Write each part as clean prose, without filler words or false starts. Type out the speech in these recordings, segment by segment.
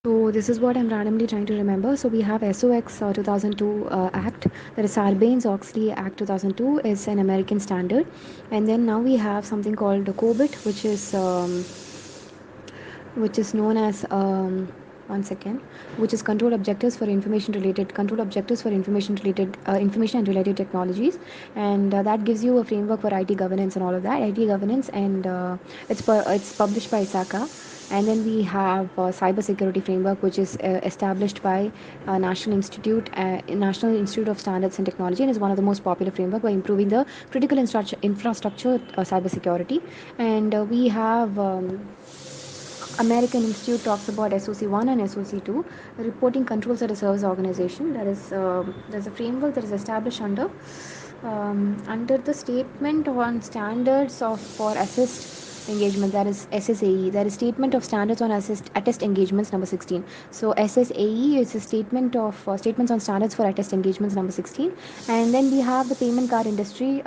So this is what I'm randomly trying to remember. So we have SOX 2002 Act, that is Sarbanes-Oxley Act 2002 is an American standard, and then now we have something called the COBIT, which is known as one second, which is control objectives for information and related technologies, and that gives you a framework for IT governance and all of that. IT governance, and it's published by ISACA. And then we have cyber security framework, which is established by National Institute of Standards and Technology, and is one of the most popular framework by improving the critical infrastructure cyber security. And we have American Institute talks about SOC 1 and SOC 2, reporting controls at a service organization. There's a framework that is established under the Statement on Standards for Assist Engagement, that is SSAE. That is Statement of Standards on Attest Engagements number 16. So SSAE is a statement of statements on standards for attest engagements number 16. And then we have the payment card industry,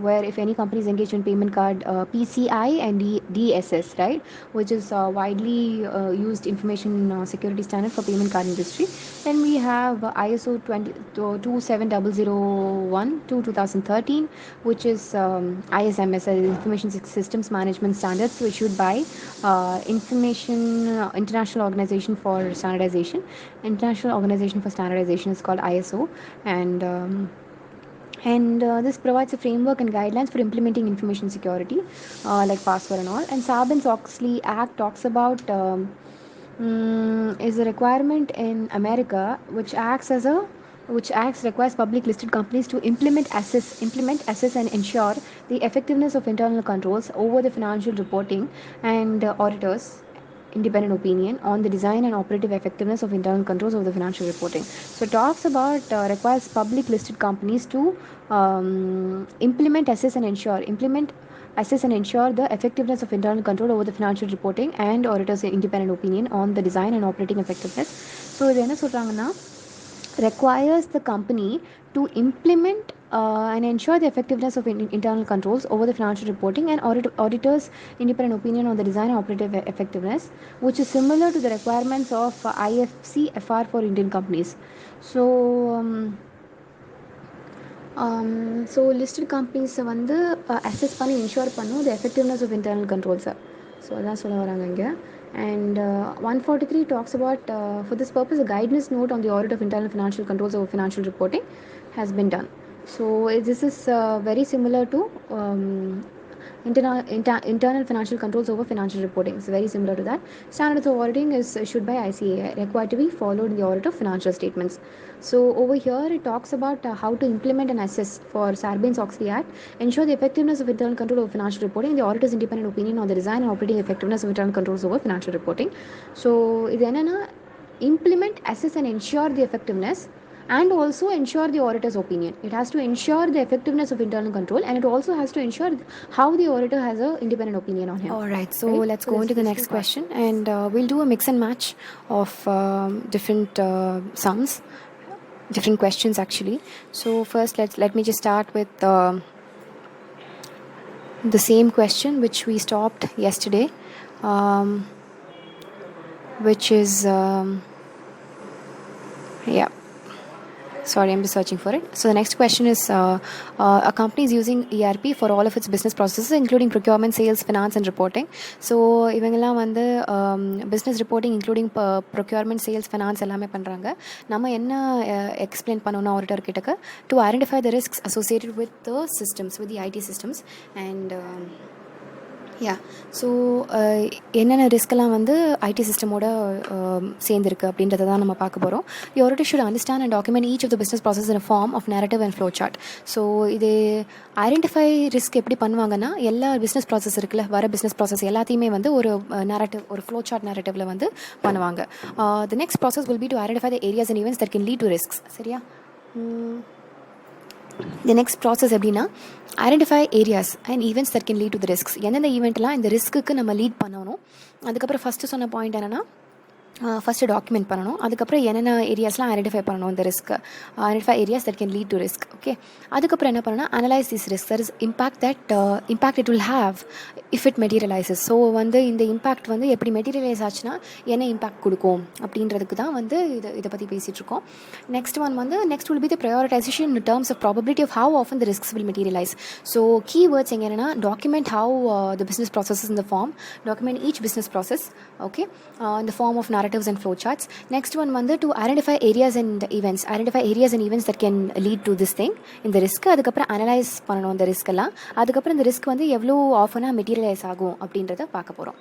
where if any company is engaged in payment card, PCI and DSS, right, which is widely used information security standard for payment card industry. Then we have ISO 27001 to 2013, which is ISMS, Information Systems Management Standards, issued by International Organization for Standardization. International Organization for Standardization is called ISO, and this provides a framework and guidelines for implementing information security, like password and all. And Sarbanes-Oxley Act talks about is a requirement in America, which requires public listed companies to assess, and ensure the effectiveness of internal controls over the financial reporting, and auditors independent opinion on the design and operative effectiveness of internal controls over the financial reporting. So it talks about requires public listed companies to assess and ensure the effectiveness of internal control over the financial reporting and auditors independent opinion on the design and operating effectiveness. So இது என்ன சொல்றாங்கன்னா, requires the company to implement and ensure the effectiveness of internal controls over the financial reporting and auditors independent opinion on the design and operative effectiveness, which is similar to the requirements of IFC FR for Indian companies. So so listed கம்பெனிஸை வந்து assess பண்ணி insure பண்ணும் the effectiveness of internal கண்ட்ரோல்ஸை. So அதான் சொல்ல வராங்க இங்கே. And 143 talks about, for this purpose, a guidance note on the audit of internal financial controls over financial reporting has been done. So this is very similar to internal financial controls over financial reporting. It's very similar to that. Standards of auditing is issued by ICAI, required to be followed in the audit of financial statements. So over here it talks about how to implement and assess for Sarbanes-Oxley Act, ensure the effectiveness of internal control over financial reporting, the auditor's independent opinion on the design and operating effectiveness of internal controls over financial reporting. So இது என்னன்னா, implement, assess and ensure the effectiveness, and also ensure the auditor's opinion. It has to ensure the effectiveness of internal control, and it also has to ensure how the auditor has an independent opinion on him. All right, so let's go into the next question, and we'll do a mix and match of different sums, different questions actually. So first let me just start with the same question which we stopped yesterday, which is yeah, sorry, I'm just searching for it. So the next question is, a company is using ERP for all of its business processes, including procurement, sales, finance and reporting. So இவங்கெல்லாம் வந்து business reporting including procurement, sales, finance எல்லாமே பண்ணுறாங்க. நம்ம என்ன explain பண்ணணும் auditor கிட்டக்க, to identify the risks associated with the systems, with the IT systems, and so என்னென்ன ரிஸ்க்கெல்லாம் வந்து ஐடி சிஸ்டமோட சேர்ந்துருக்கு அப்படின்றத தான் நம்ம பார்க்க போகிறோம். The auditor should understand and document each of the business process in form of narrative and flow chart. So இது identify risk எப்படி பண்ணுவாங்கன்னா, எல்லா பிஸ்னஸ் ப்ராசஸ் இருக்குல்ல, வர பிஸ்னஸ் ப்ராசஸ் எல்லாத்தையுமே வந்து ஒரு நேரட்டிவ், ஒரு ஃப்ளோ சார்ட் நேரட்டிவில் வந்து பண்ணுவாங்க. The next process will be to identify the areas and events that can lead to risks. சரியா? தி நெக்ஸ்ட் ப்ராசஸ் எப்படின்னா, identify areas and events that can lead to the risks. எந்தெந்த ஈவெண்ட்லாம் இந்த risk நம்ம lead பண்ணணும். அதுக்கப்புறம் first சொன்ன point என்னென்னா, first document பண்ணணும். அதுக்கப்புறம் என்னென்ன ஏரியாஸ்லாம் ஐடென்டிஃபை பண்ணணும் இந்த ரிஸ்க்கு, identify areas that can lead to risk. Okay, அதுக்கப்புறம் என்ன பண்ணணும்னா analyse this risk, that is impact it will have if it materialises. So வந்து இந்த இம்பாக்ட் வந்து எப்படி மெட்டீரியலைஸ் ஆச்சுன்னா என்ன இம்பாக்ட் கொடுக்கும் அப்படின்றதுக்கு தான் வந்து இதை பற்றி பேசிகிட்ருக்கோம். Next will be the prioritisation in terms of probability of how often the risks will materialise. So key words எங்கே என்னென்னா document how the business processes in the form, document each business process, okay, in the form of narratives and flowcharts. Next one to identify areas and events that can lead to this thing in the risk. அதுக்கப்புறம் analyse பண்ணணும் இந்த risk எல்லாம். அதுக்கப்புறம் இந்த risk வந்து எவ்வளோ ஆஃபனாக materialise ஆகும் அப்படின்றத பார்க்க போகிறோம்.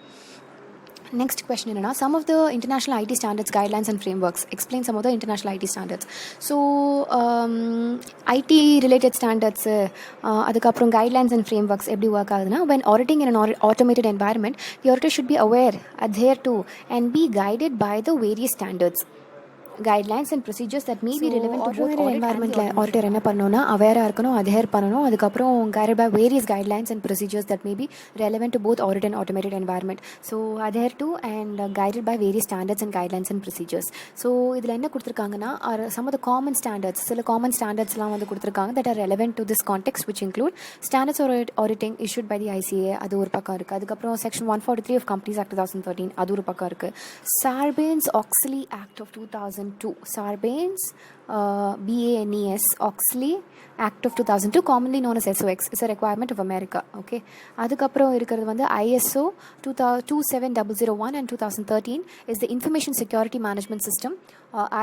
Next question என்னன்னா, some of the international IT standards, guidelines and frameworks. Explain some of the international IT standards. So IT related standards, அதுக்கப்புறம் guidelines and frameworks எப்படி ஒர்க் ஆகுதுன்னா, when auditing in an automated environment, the auditor should be aware, adhere to and be guided by the various standards, guidelines and procedures that may be relevant to both audit environmentல auditor என்ன பண்ணணும்னா அவேராக இருக்கணும், adhere பண்ணணும். அதுக்கப்புறம் guided by various guidelines and procedures that may be relevant to both audit and automated environment. So adhere to and guided by various standards and guidelines and procedures. So இதில் என்ன கொடுத்துருக்காங்கன்னா some of the common standards, சில common standardsலாம் வந்து கொடுத்துருக்காங்க that are relevant to this context, which include standards for auditing issued by the ICA, அது ஒரு பக்கம் இருக்குது. அதுக்கப்புறம் section 143 of Companies Act 2013, அது ஒரு பக்கம் இருக்குது. Sarbanes-Oxley Act of 2002, Sarbanes, Banes-Oxley Act of 2002, commonly known as SOX, is a requirement of America. Okay, அதுக்கப்புறம் இருக்கிறது வந்து ISO 27001 and 2013 is the Information Security Management System,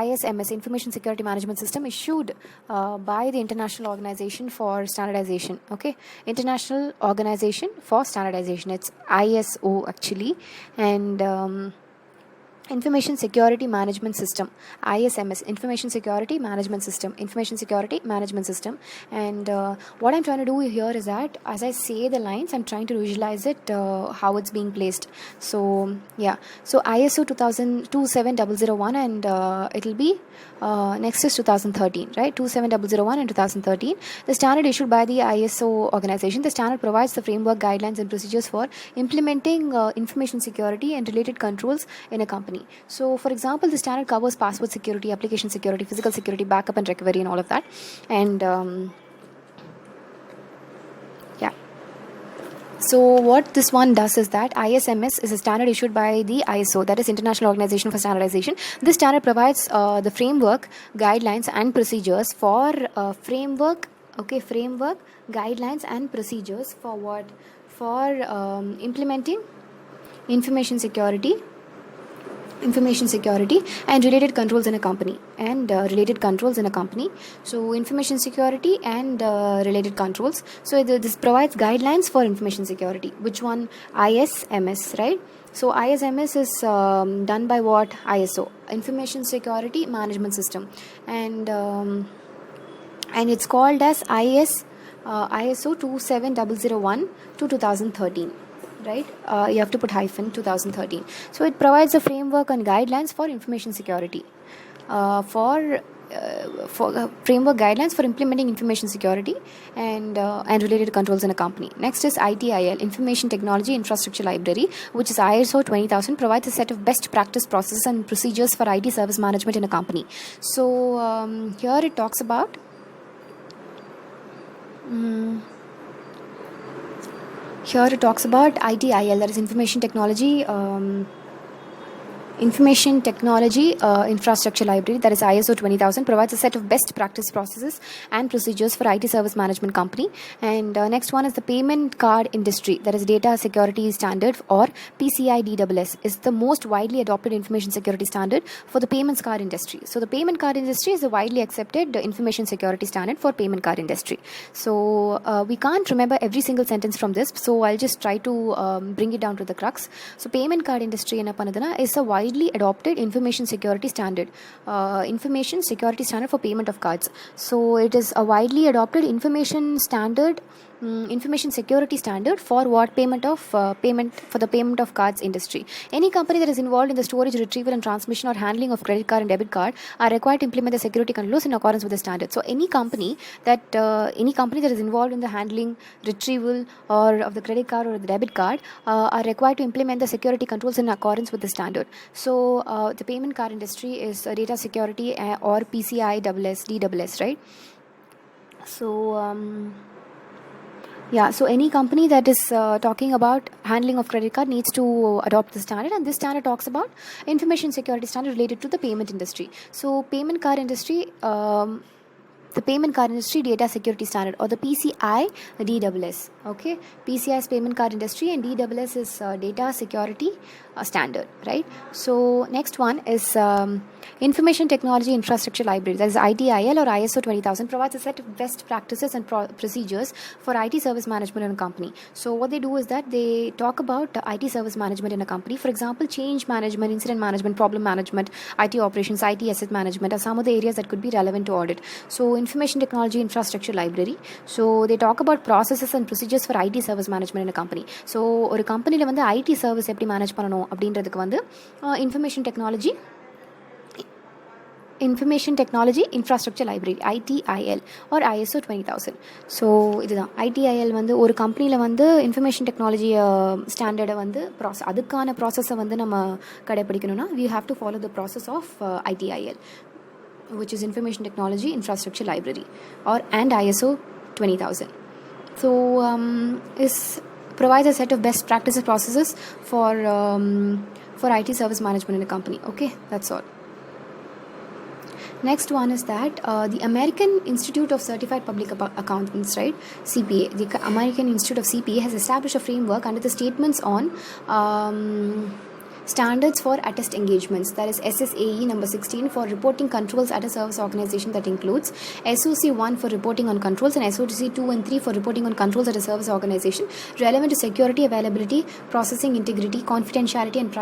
ISMS, Information Security Management System, issued by the International Organization for Standardization. Okay, International Organization for Standardization, it's ISO actually. And Information Security Management System, ISMS, Information Security Management System, Information Security Management System. And what I'm trying to do here is that as I say the lines, I'm trying to visualize it, how it's being placed. So yeah, so ISO 27001 and it'll be next is 2013, right? 27001 and 2013, the standard issued by the ISO organization. The standard provides the framework, guidelines and procedures for implementing information security and related controls in a company. So for example, the standard covers password security, application security, physical security, backup and recovery and all of that. And yeah, so what this one does is that ISMS is a standard issued by the ISO, that is International Organization for Standardization. This standard provides the framework, guidelines and procedures for framework, guidelines and procedures for what? For implementing information security and related controls in a company, so information security and related controls. So this provides guidelines for information security. Which one? ISMS, right? So ISMS is done by what? ISO, Information Security Management System, and it's called as ISO 27001 to 2013. Right, you have to put hyphen 2013. So it provides a framework and guidelines for information security, for framework guidelines for implementing information security and related controls in a company. Next is ITIL, Information Technology Infrastructure Library, which is ISO 20000, provides a set of best practice processes and procedures for IT service management in a company. So here it talks about ITIL, that is Information Technology Infrastructure Library, that is ISO 20000, provides a set of best practice processes and procedures for IT service management company. And next one is the payment card industry, that is Data Security Standard, or PCI DSS, is the most widely adopted information security standard for the payments card industry. So the payment card industry is the widely accepted information security standard for payment card industry. So we can't remember every single sentence from this, so I'll just try to bring it down to the crux. So payment card industry enna panudana is a widely adopted information security standard for payment of cards. So it is a widely adopted information standard information security standard for what payment for the payment of cards industry. Any company that is involved in the storage, retrieval, and transmission or handling of credit card and debit card are required to implement the security controls in accordance with the standard. So any company that is involved in the handling, retrieval, or of the credit card or the debit card are required to implement the security controls in accordance with the standard. So the payment card industry is data security or PCI DSS, right? So so any company that is talking about handling of credit card needs to adopt the standard, and this standard talks about information security standard related to the payment industry. So payment card industry, the payment card industry data security standard, or the PCI DSS. Okay, PCI is payment card industry and DSS is data security standard, right? So next one is information technology infrastructure library, that is ITIL or ISO 20000, provides a set of best practices and procedures for IT service management in a company. So what they do is that they talk about IT service management in a company. For example, change management, incident management, problem management, IT operations, IT asset management are some of the areas that could be relevant to audit. So information technology infrastructure library, so they talk about processes and procedures for IT service management in a company. So ஒரு கம்பெனியில் வந்து ID service எப்படி manage பண்ணணும் அப்படின்றதுக்கு வந்து information technology infrastructure library ITIL or ISO 20000. So இதுதான் ITIL வந்து ஒரு கம்பெனியில் வந்து இன்ஃபர்மேஷன் டெக்னாலஜி ஸ்டாண்டர்டை வந்து அதுக்கான ப்ராசஸை வந்து நம்ம கடைப்பிடிக்கணும்னா we have to follow the process of ITIL, which is information technology infrastructure library and ISO 20000. So is provides a set of best practices processes for IT service management in a company. Okay, that's all. Next one is that the American Institute of Certified Public Accountants, right, CPA, the American Institute of CPA has established a framework under the statements on standards for attest engagements, that is SSAE number 16 for reporting controls at a service organization, that includes SOC 1 for reporting on controls and SOC 2 and 3 for reporting on controls at a service organization relevant to security, availability, processing integrity, confidentiality and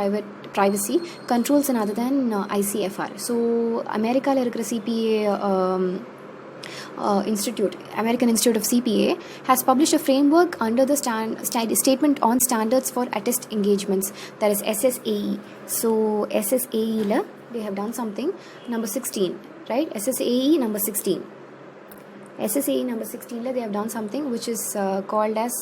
privacy controls and other than ICFR. So America la irukra CPA Institute, American Institute of CPA, has published a framework under the statement on standards for attest engagements, that is SSAE. So SSAE la they have done something number 16, right? SSAE number 16. SSAE number 16 la they have done something which is called as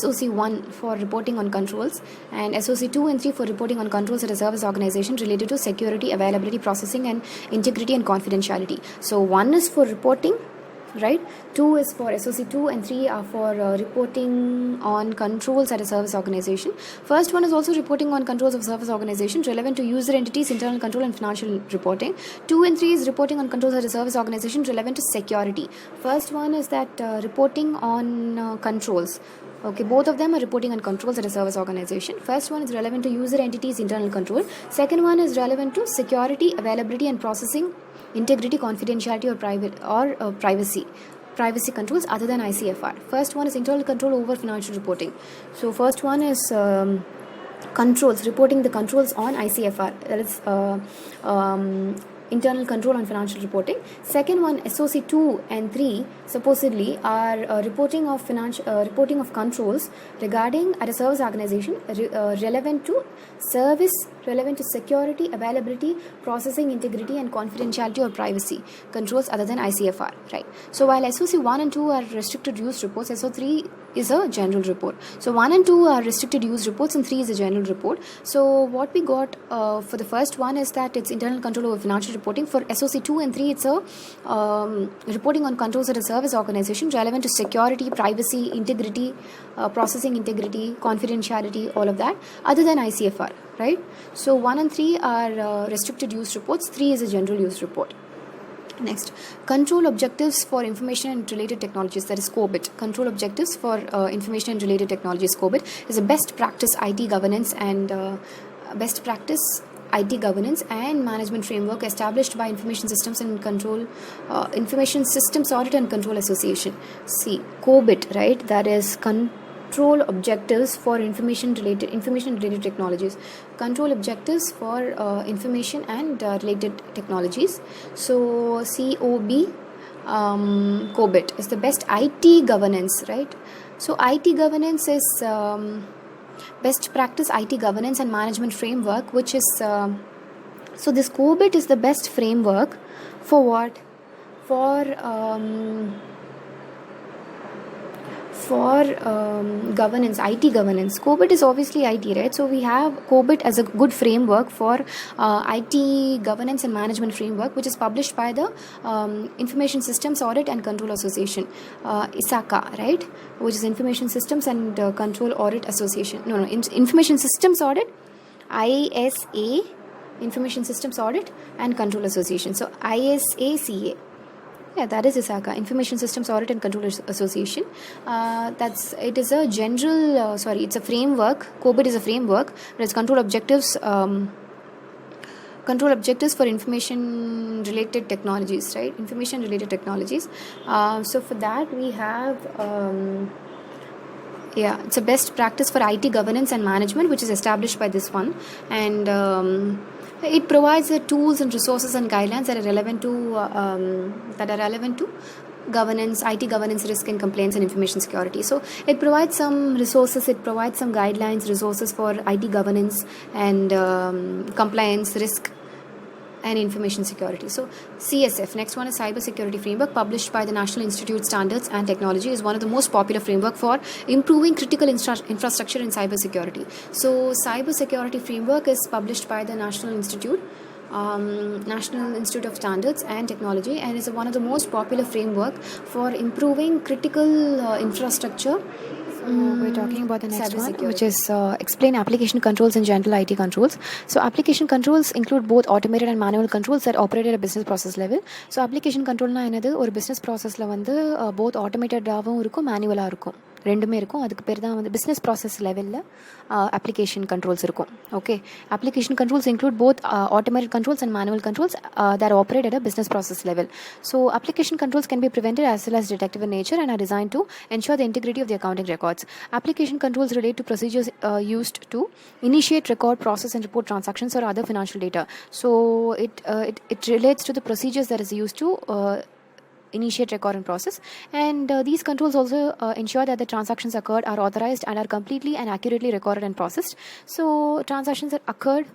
SOC 1 for reporting on controls and SOC 2 and 3 for reporting on controls at a service organization related to security, availability, processing and integrity and confidentiality. So 1 is for reporting, right? 2 is for SOC 2 and 3 are for reporting on controls at a service organization. First one is also reporting on controls of service organization relevant to user entities, internal control and financial reporting. 2 and 3 is reporting on controls at a service organization relevant to security. First one is that reporting on controls. Okay, both of them are reporting on controls at a service organization. First one is relevant to user entities, internal control. Second one is relevant to security, availability and processing, integrity, confidentiality or privacy controls other than ICFR. First one is internal control over financial reporting. So first one is controls, reporting the controls on ICFR, that is internal control on financial reporting. Second one, SOC 2 and 3 supposedly are reporting of controls regarding at a service organization relevant to service, relevant to security, availability, processing integrity and confidentiality or privacy controls other than ICFR, right? So while SOC 1 and 2 are restricted use reports, SOC 3 is a general report. So 1 and 2 are restricted use reports and 3 is a general report. So what we got for the first one is that it's internal control over financial reporting. For SOC 2 and 3 it's a reporting on controls at a service organization relevant to security, privacy, integrity, processing integrity, confidentiality, all of that other than ICFR, right? So 1 and 3 are restricted use reports, 3 is a general use report. Next, control objectives for information and related technologies, that is COBIT. Control objectives for information and related technologies, COBIT, is a best practice IT governance and management framework established by Information Systems Information Systems Audit and Control Association. See, COBIT, right? That is control objectives for information related technologies. Control objectives for information and related technologies. So COB COBIT is the best IT governance, right? So IT governance is best practice IT governance and management framework, which is so this COBIT is the best framework for what? For governance, IT governance. COBIT is obviously IT, right? So we have COBIT as a good framework for IT governance and management framework, which is published by the Information Systems Audit and Control Association, ISACA, right? Which is Information Systems and Control Audit Association. Information Systems Audit, ISA, Information Systems Audit and Control Association. So ISACA. Yeah, that is ISACA, Information Systems Audit and Control Association. It is a general, it's a framework. COBIT is a framework. There's control objectives for information related technologies, right? Information related technologies. So for that we have it's a best practice for IT governance and management, which is established by this one, and it provides the tools and resources and guidelines that are relevant to governance, IT governance, risk and compliance, and information security. So it provides some resources, it provides some guidelines, resources for IT governance and compliance, risk and information security. So CSF, next one is Cyber Security Framework, published by the National Institute Standards and Technology, is one of the most popular framework for improving critical infrastructure in cyber security. So Cyber Security Framework is published by the National Institute of Standards and Technology, and is one of the most popular framework for improving critical infrastructure. We're talking about the next one, which is explain application controls and general IT controls. So application controls include both automated and manual controls that operate at a business process level. So application control na enadhu or business process la vandu both automated ஆவும் இருக்கும் மேனுவலா இருக்கும், ரெண்டுமே இருக்கும். அதுக்கு பேர் தான் வந்து business process லெவலில் அப்ளிகேஷன் கண்ட்ரோல்ஸ் இருக்கும். Okay, application controls include both automated controls and manual controls that operate at a business process level. So application controls can be prevented as well as detective in nature and are designed to ensure the integrity of the accounting records. Application controls relate to procedures used to initiate, record, process and report transactions or other financial data. So it relates to the procedures that is used to initiate, record and process, and these controls also ensure that the transactions occurred are authorized and are completely and accurately recorded and processed. So transactions that occurred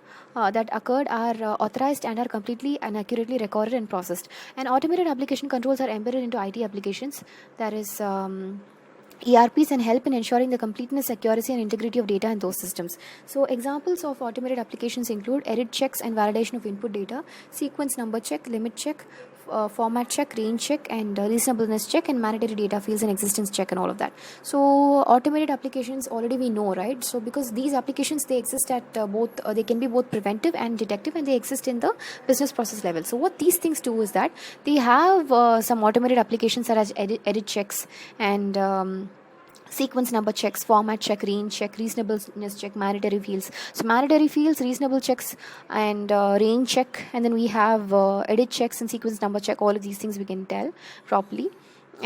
are authorized and are completely and accurately recorded and processed. And automated application controls are embedded into IT applications, that is ERPs, and help in ensuring the completeness, accuracy and integrity of data in those systems. So examples of automated applications include edit checks and validation of input data, sequence number check, limit check, format check, range check and reasonableness check, and mandatory data fields and existence check and all of that. So automated applications already we know, right? So because these applications, they exist at they can be both preventive and detective, and they exist in the business process level. So what these things do is that they have some automated applications that has edit checks and sequence number checks, format check, range check, reasonableness check, mandatory fields. So mandatory fields, reasonable checks and range check, and then we have edit checks and sequence number check. All of these things we can tell properly,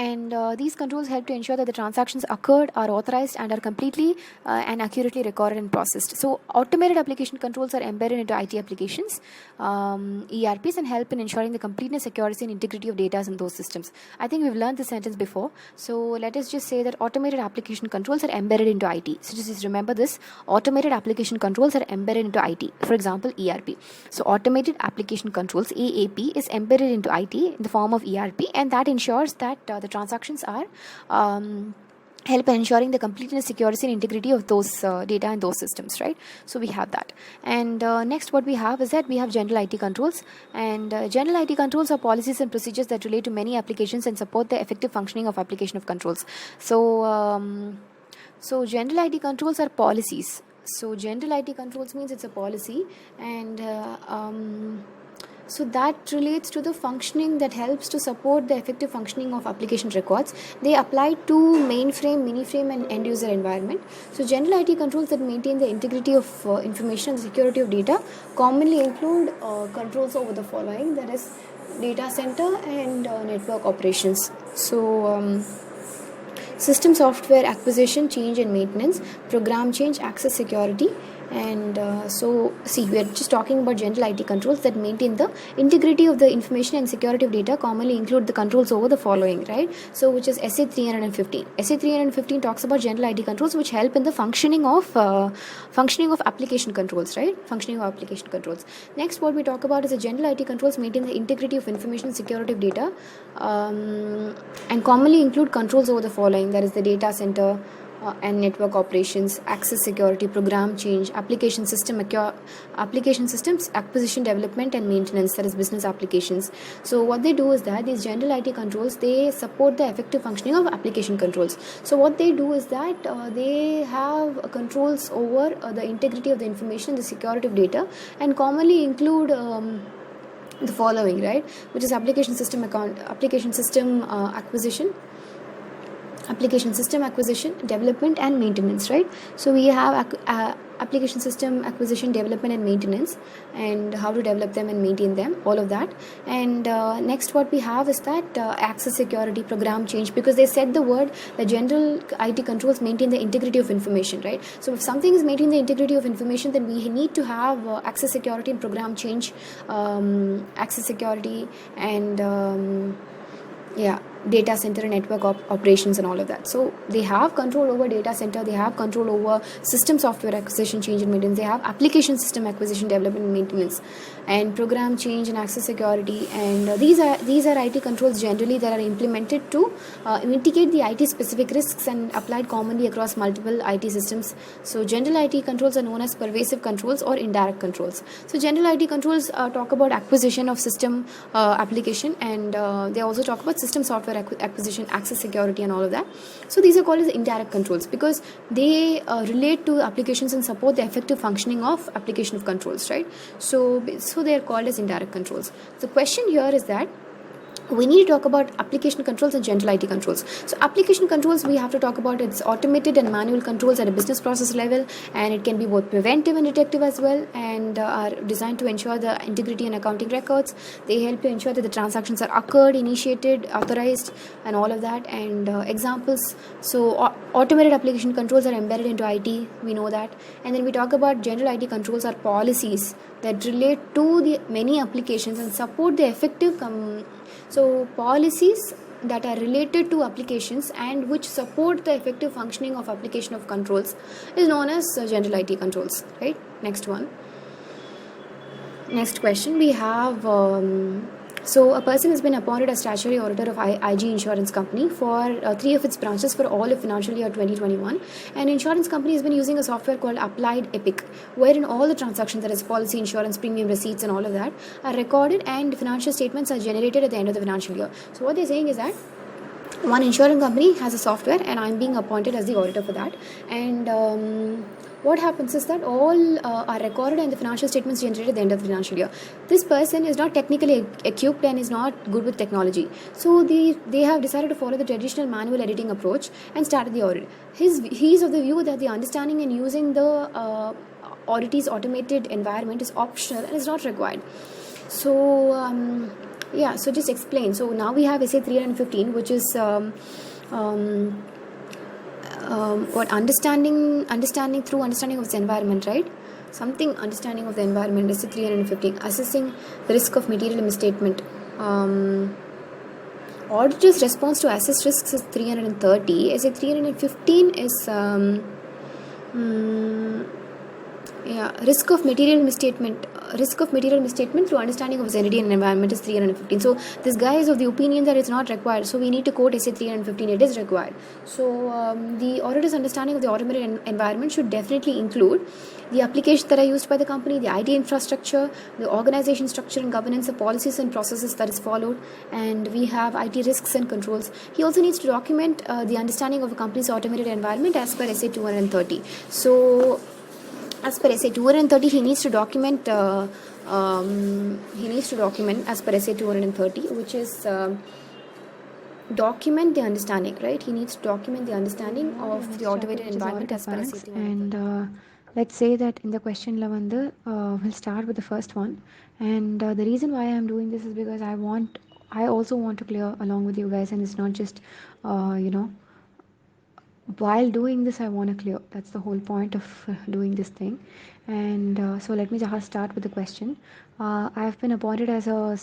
and these controls help to ensure that the transactions occurred are authorized and are completely and accurately recorded and processed. So automated application controls are embedded into IT applications, ERPs, and help in ensuring the completeness, accuracy and integrity of data in those systems. I think we've learned this sentence before, so let us just say that automated application controls are embedded into IT. So just remember this, automated application controls are embedded into IT. For example, ERP. So automated application controls, AAP, is embedded into IT in the form of ERP, and that ensures that the transactions are help in ensuring the completeness, security and integrity of those data in those systems, right? So we have that. And next what we have is that we have general IT controls, and general IT controls are policies and procedures that relate to many applications and support the effective functioning of application of controls. So general IT controls are policies. So general IT controls means it's a policy, and so that relates to the functioning that helps to support the effective functioning of application records. They apply to mainframe, miniframe and end user environment. So general IT controls that maintain the integrity of information and security of data commonly include controls over the following, that is data center and network operations. So system software acquisition, change and maintenance, program change, access security And so, see, we are just talking about general IT controls that maintain the integrity of the information and security of data, commonly include the controls over the following, right? So, which is SA 315. SA 315 talks about general IT controls which help in the functioning of application controls, right? Functioning of application controls. Next, what we talk about is the general IT controls maintain the integrity of information and security of data, and commonly include controls over the following: that is the data center, and network operations, access security, program change, application systems acquisition, development, and maintenance. That is business applications. So what they do is that these general IT controls, they support the effective functioning of application controls. So what they do is that they have controls over the integrity of the information, the security of data, and commonly include the following, right? Which is application system acquisition, development, and maintenance, right? So we have application system acquisition, development, and maintenance, and how to develop them and maintain them, all of that. And next, what we have is that access security, program change, because they said the word, the general IT controls maintain the integrity of information, right? So if something is maintaining the integrity of information, then we need to have access security and program change, access security, and data center and network operations and all of that. So they have control over data center, they have control over system software acquisition, change and maintenance, they have application system acquisition, development and maintenance, and program change and access security. And these are IT controls generally that are implemented to mitigate the IT specific risks and applied commonly across multiple IT systems. So general IT controls are known as pervasive controls or indirect controls. So general IT controls talk about acquisition of system application, and they also talk about system software acquisition, access security, and all of that. So these are called as indirect controls because they relate to applications and support the effective functioning of application of controls, right? So they are called as indirect controls. The question here is that we need to talk about application controls and general IT controls. So application controls, we have to talk about its automated and manual controls at a business process level, and it can be both preventive and detective as well, and are designed to ensure the integrity and accounting records. They help to ensure that the transactions are occurred, initiated, authorized, and all of that. And examples, so automated application controls are embedded into IT, we know that. And then we talk about general IT controls are policies that relate to the many applications and support the effective so policies that are related to applications and which support the effective functioning of application of controls is known as general IT controls, right? Next question we have, so a person has been appointed as statutory auditor of IG Insurance Company for 3 of its branches for all of financial year 2021. And insurance company has been using a software called Applied Epic, wherein all the transactions, that is policy, insurance, premium receipts, and all of that, are recorded and financial statements are generated at the end of the financial year. So what they're saying is that one insurance company has a software and I'm being appointed as the auditor for that. And what happens is that all are recorded and the financial statements generated at the end of the financial year. This person is not technically equipped and is not good with technology. So they have decided to follow the traditional manual editing approach and started the audit. He is of the view that the understanding and using the auditee's automated environment is optional and is not required. So so just explain. So now we have SA 315, which is what understanding through understanding of the environment, right? Something understanding of the environment is 315. Assessing the risk of material misstatement. Auditor's response to assess risks is 330. SA 315 is risk of material misstatement through understanding of sanity and environment is 315. So this guy is of the opinion that it's not required, so we need to quote SA 315. It is required. So the auditor's understanding of the automated environment should definitely include the applications that are used by the company, the IT infrastructure, the organization structure and governance, the policies and processes that is followed, and we have IT risks and controls. He also needs to document the understanding of a company's automated environment as per SA 230. So as per SA 230, he needs to document as per SA 230, which is document the understanding, right? He needs to document the understanding of the automated environment as per SA 230. And let's say that in the question lavanda, we'll start with the first one. And the reason why I'm doing this is because I also want to clear along with you guys, and it's not just while doing this I want to clear. That's the whole point of doing this thing. And so let me just start with the question. I have been appointed as a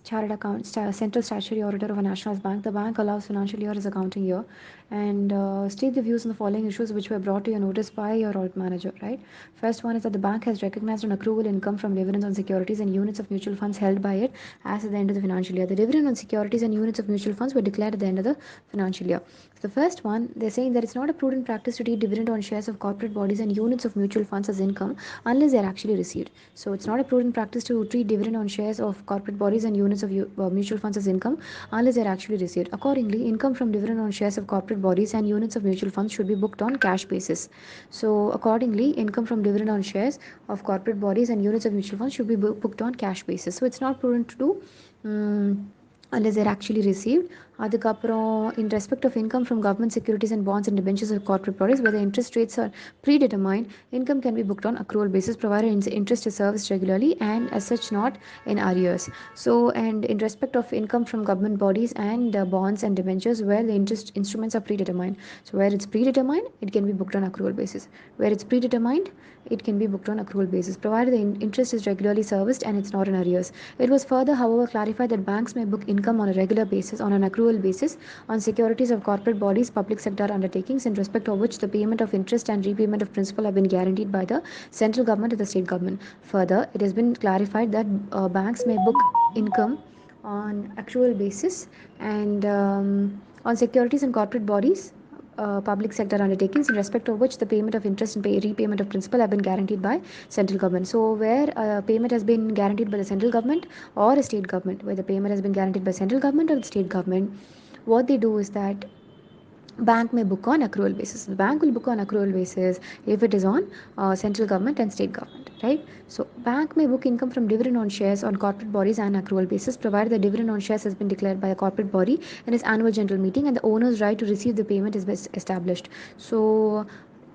chartered central statutory auditor of a nationalized bank. The bank allows financial year as accounting year, and state the views on the following issues which were brought to your notice by your audit manager. Right. First one is that the bank has recognized an accrual income from dividends on securities and units of mutual funds held by it as at the end of the financial year. The dividend on securities and units of mutual funds were declared at the end of the financial year. So the first one, they're saying that it's not a prudent practice to treat dividend on shares of corporate bodies and units of mutual funds as income unless they are actually received. So it's not a prudent practice to treat dividend on shares of corporate bodies and units of mutual funds as income unless they are actually received. Accordingly, income from dividend on shares of corporate bodies and units of mutual funds should be booked on cash basis. So accordingly, income from dividend on shares of corporate bodies and units of mutual funds should be booked on cash basis. So it's not prudent to do. Unless they're actually received. அதுக்கப்புறம் in respect of income from government securities and bonds and debentures of corporate bodies where the interest rates are predetermined, income can be booked on accrual basis provided interest is serviced regularly and as such not in arrears. So and in respect of income from government bodies and bonds and debentures where the interest instruments are predetermined. So where it's predetermined, it can be booked on accrual basis. Where it's predetermined, it can be booked on accrual basis provided the interest is regularly serviced and it's not in arrears. It was further, however, clarified that banks may book income on a regular basis, on an accrual basis, on securities of corporate bodies, public sector undertakings, in respect of which the payment of interest and repayment of principal have been guaranteed by the central government or the state government. Further, it has been clarified that banks may book income on accrual basis and on securities and corporate bodies, public sector undertakings in respect of which the payment of interest and repayment of principal have been guaranteed by central government. So where payment has been guaranteed by the central government or a state government, where the payment has been guaranteed by central government or the state government, what they do is that bank may book on accrual basis. The bank will book on accrual basis if it is on central government and state government, right? So bank may book income from dividend on shares on corporate bodies and accrual basis provided the dividend on shares has been declared by a corporate body in its annual general meeting and the owner's right to receive the payment is established. So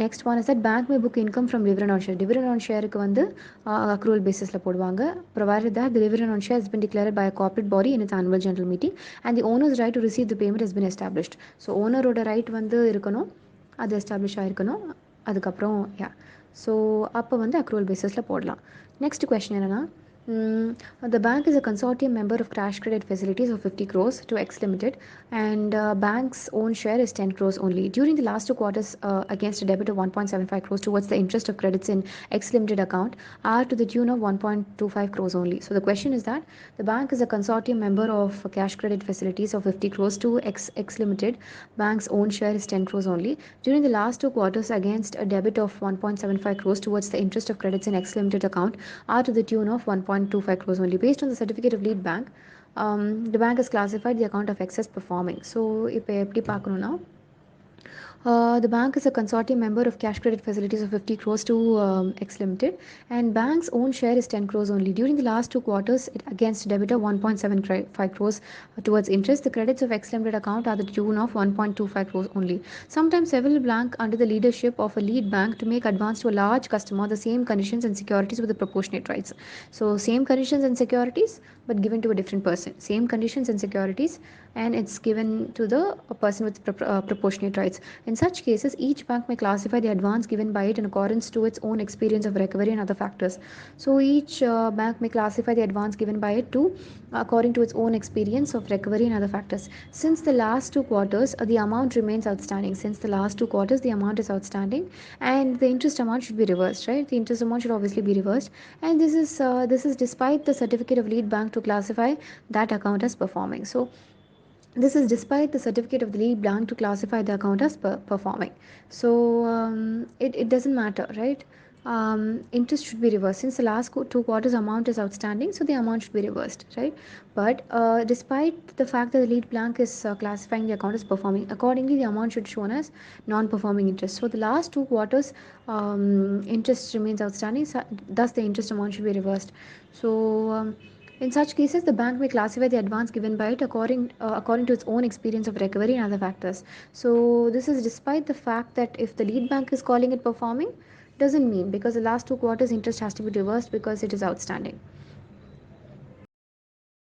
next one is that bank may book income from dividend on share. Dividend on shareக்கு வந்து accrual basisல போடுவாங்க provided that the dividend on share has been declared by a corporate body in its annual general meeting and the owner's right to receive the payment has been established. So ஓனரோட right வந்து இருக்கணும், அது establish ஆகிருக்கணும். அதுக்கப்புறம் yeah so அப்போ வந்து accrual பேசிஸில் போடலாம். Next question என்னென்னா, the bank is a consortium member of cash credit facilities of 50 crores to X Limited and bank's own share is 10 crores only. During the last 2 quarters, against a debit of 1.75 crores towards the interest of credits in X Limited account are to the tune of 1.25 crores only. So the question is that the bank is a consortium member of cash credit facilities of 50 crores to X Limited. Bank's own share is 10 crores only. During the last 2 quarters, against a debit of 1.75 crores towards the interest of credits in X Limited account are to the tune of 1.25 crores only. Based on the certificate of lead bank, the bank has classified the account of excess performing. So இப்போ எப்படி பார்க்கணும்னா, the bank is a consortium member of cash credit facilities of 50 crores to X Limited and bank's own share is 10 crores only. During the last 2 quarters, against debit of 1.75 crores towards interest, the credits of X Limited account are the tune of 1.25 crores only. Sometimes several bank under the leadership of a lead bank to make advance to a large customer the same conditions and securities with the proportionate rights. So same conditions and securities but given to a different person. Same conditions and securities and it's given to the person with proportionate rights. In such cases, each bank may classify the advance given by it in accordance to its own experience of recovery and other factors. So each bank may classify the advance given by it to according to its own experience of recovery and other factors. Since the last 2 quarters, the amount remains outstanding. Since the last 2 quarters, the amount is outstanding, and the interest amount should be reversed, right? The interest amount should obviously be reversed, and this is despite the certificate of lead bank to classify that account as performing. So this is despite the certificate of the lead bank to classify the account as performing. So it doesn't matter, right? Interest should be reversed since the last 2 quarters amount is outstanding, so the amount should be reversed, right? But despite the fact that the lead bank is classifying the account as performing, accordingly the amount should shown as non-performing interest. So the last 2 quarters interest remains outstanding, so thus the interest amount should be reversed. So in such cases, the bank may classify the advance given by it according to its own experience of recovery and other factors. So this is despite the fact that if the lead bank is calling it performing, doesn't mean because the last 2 quarters interest has to be reversed because it is outstanding.